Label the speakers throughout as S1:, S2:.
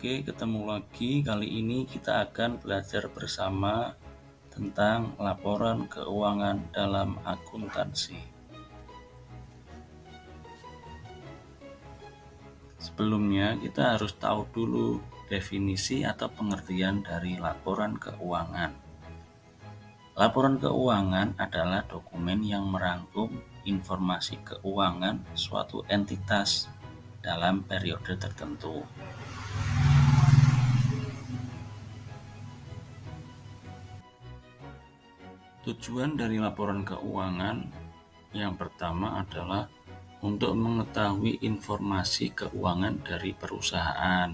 S1: Oke, ketemu lagi. Kali ini kita akan belajar bersama tentang laporan keuangan dalam akuntansi. Sebelumnya, kita harus tahu dulu definisi atau pengertian dari laporan keuangan. Laporan keuangan adalah dokumen yang merangkum informasi keuangan suatu entitas dalam periode tertentu. Tujuan dari laporan keuangan yang pertama adalah untuk mengetahui informasi keuangan dari perusahaan.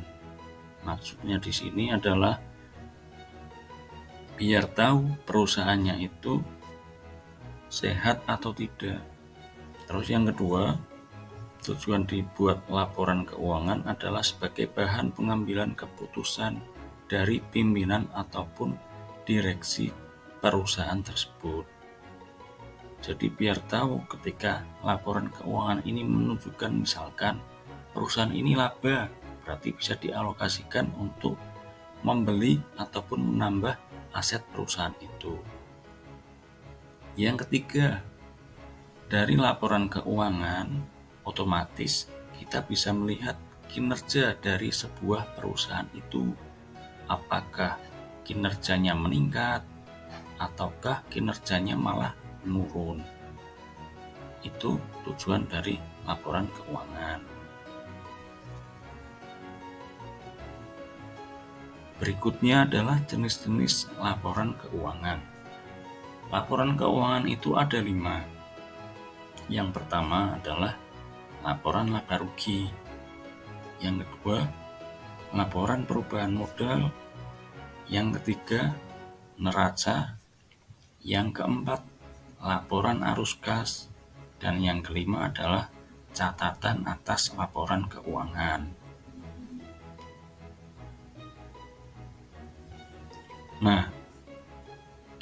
S1: Maksudnya di sini adalah biar tahu perusahaannya itu sehat atau tidak. Terus yang kedua, tujuan dibuat laporan keuangan adalah sebagai bahan pengambilan keputusan dari pimpinan ataupun direksi perusahaan tersebut. Jadi biar tahu ketika laporan keuangan ini menunjukkan misalkan perusahaan ini laba, berarti bisa dialokasikan untuk membeli ataupun menambah aset perusahaan itu. Yang ketiga, dari laporan keuangan otomatis kita bisa melihat kinerja dari sebuah perusahaan itu. Apakah kinerjanya meningkat ataukah kinerjanya malah menurun. Itu tujuan dari laporan keuangan. Berikutnya adalah jenis-jenis laporan keuangan. Laporan keuangan itu ada 5. Yang pertama adalah laporan laba rugi. Yang kedua, laporan perubahan modal. Yang ketiga, neraca. Yang keempat, laporan arus kas, dan yang kelima adalah catatan atas laporan keuangan. Nah,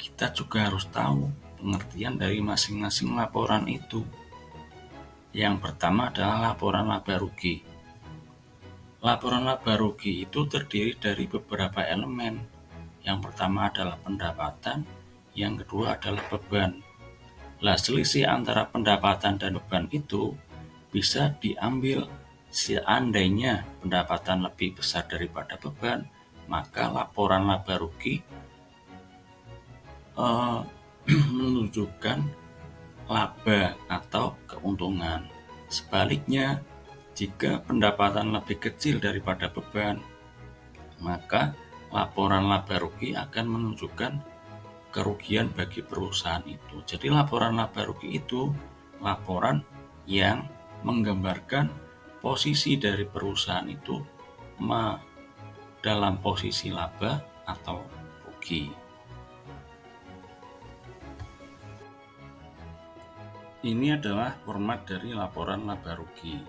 S1: kita juga harus tahu pengertian dari masing-masing laporan itu. Yang pertama adalah laporan laba rugi. Laporan laba rugi itu terdiri dari beberapa elemen. Yang pertama adalah pendapatan, yang kedua adalah beban. Selisih antara pendapatan dan beban itu bisa diambil seandainya pendapatan lebih besar daripada beban, maka laporan laba rugi menunjukkan laba atau keuntungan. Sebaliknya, jika pendapatan lebih kecil daripada beban, maka laporan laba rugi akan menunjukkan kerugian bagi perusahaan itu. Jadi laporan laba rugi itu laporan yang menggambarkan posisi dari perusahaan itu dalam posisi laba atau rugi. Ini adalah format dari laporan laba rugi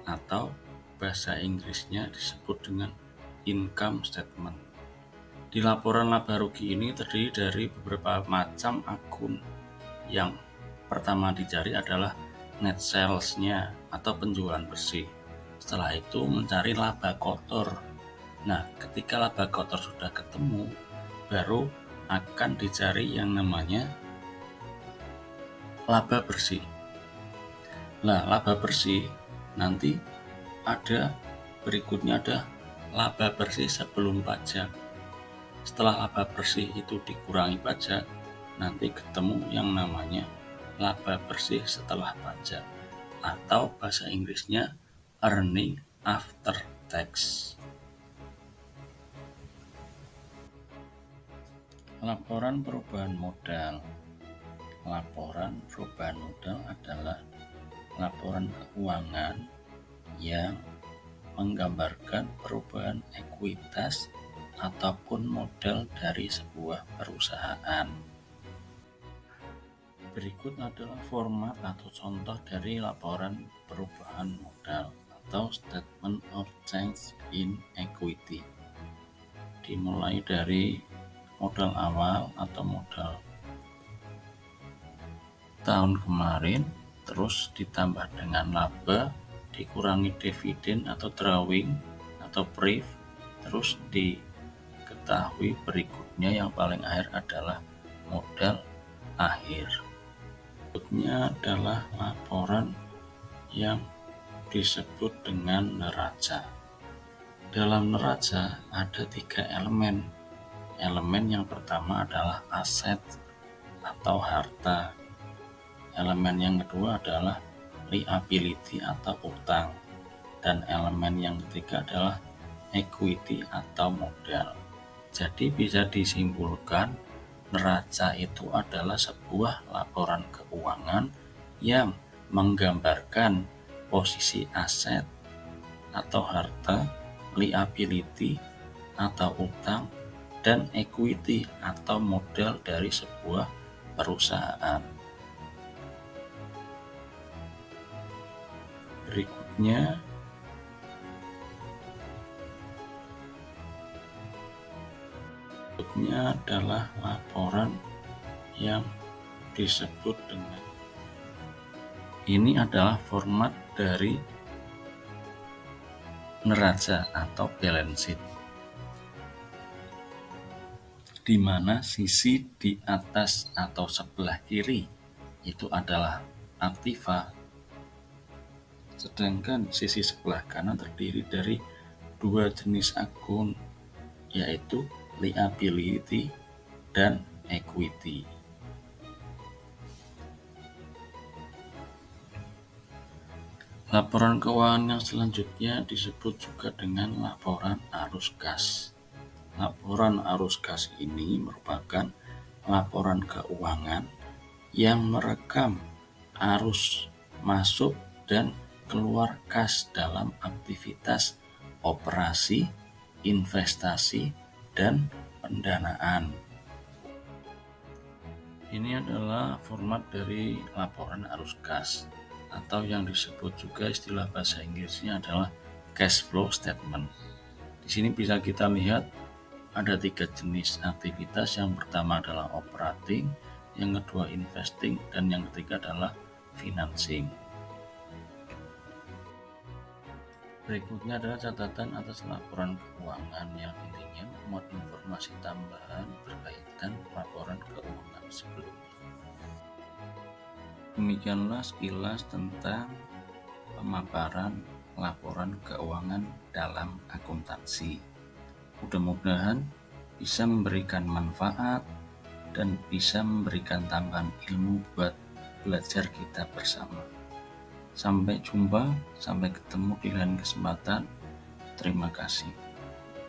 S1: atau bahasa Inggrisnya disebut dengan income statement. Di laporan laba rugi ini terdiri dari beberapa macam akun. Yang pertama dicari adalah net sales-nya atau penjualan bersih. Setelah itu mencari laba kotor. Nah, ketika laba kotor sudah ketemu, baru akan dicari yang namanya laba bersih. Laba bersih nanti berikutnya ada laba bersih sebelum pajak. Setelah laba bersih itu dikurangi pajak, nanti ketemu yang namanya laba bersih setelah pajak atau bahasa Inggrisnya earning after tax. Laporan perubahan modal. Laporan perubahan modal adalah laporan keuangan yang menggambarkan perubahan ekuitas ataupun modal dari sebuah perusahaan. Berikut adalah format atau contoh dari laporan perubahan modal atau Statement of Change in Equity. Dimulai dari modal awal atau modal tahun kemarin, terus ditambah dengan laba, dikurangi dividen atau drawing atau pref, Terus diketahui berikutnya yang paling akhir adalah modal akhir. Berikutnya adalah laporan yang disebut dengan neraca. Dalam neraca ada 3 elemen. Elemen yang pertama adalah aset atau harta. Elemen yang kedua adalah liability atau utang. Dan elemen yang ketiga adalah equity atau modal. Jadi bisa disimpulkan neraca itu adalah sebuah laporan keuangan yang menggambarkan posisi aset atau harta, liability atau utang, dan equity atau modal dari sebuah perusahaan. Berikutnya adalah laporan yang disebut dengan ini adalah format dari neraca atau balance sheet, di mana sisi di atas atau sebelah kiri itu adalah aktiva, sedangkan sisi sebelah kanan terdiri dari 2 jenis akun, yaitu liability dan equity. Laporan keuangan yang selanjutnya disebut juga dengan laporan arus kas. Laporan arus kas ini merupakan laporan keuangan yang merekam arus masuk dan keluar kas dalam aktivitas operasi, investasi, dan pendanaan. Ini adalah format dari laporan arus kas, atau yang disebut juga istilah bahasa Inggrisnya adalah cash flow statement. Di sini bisa kita lihat ada 3 jenis aktivitas. Yang pertama adalah operating, yang kedua investing, dan yang ketiga adalah financing. Berikutnya adalah catatan atas laporan keuangan yang intinya memuat informasi tambahan berkaitan laporan keuangan sebelumnya. Demikianlah sekilas tentang pemaparan laporan keuangan dalam akuntansi. Mudah-mudahan bisa memberikan manfaat dan bisa memberikan tambahan ilmu buat belajar kita bersama. Sampai jumpa, sampai ketemu di lain kesempatan. Terima kasih.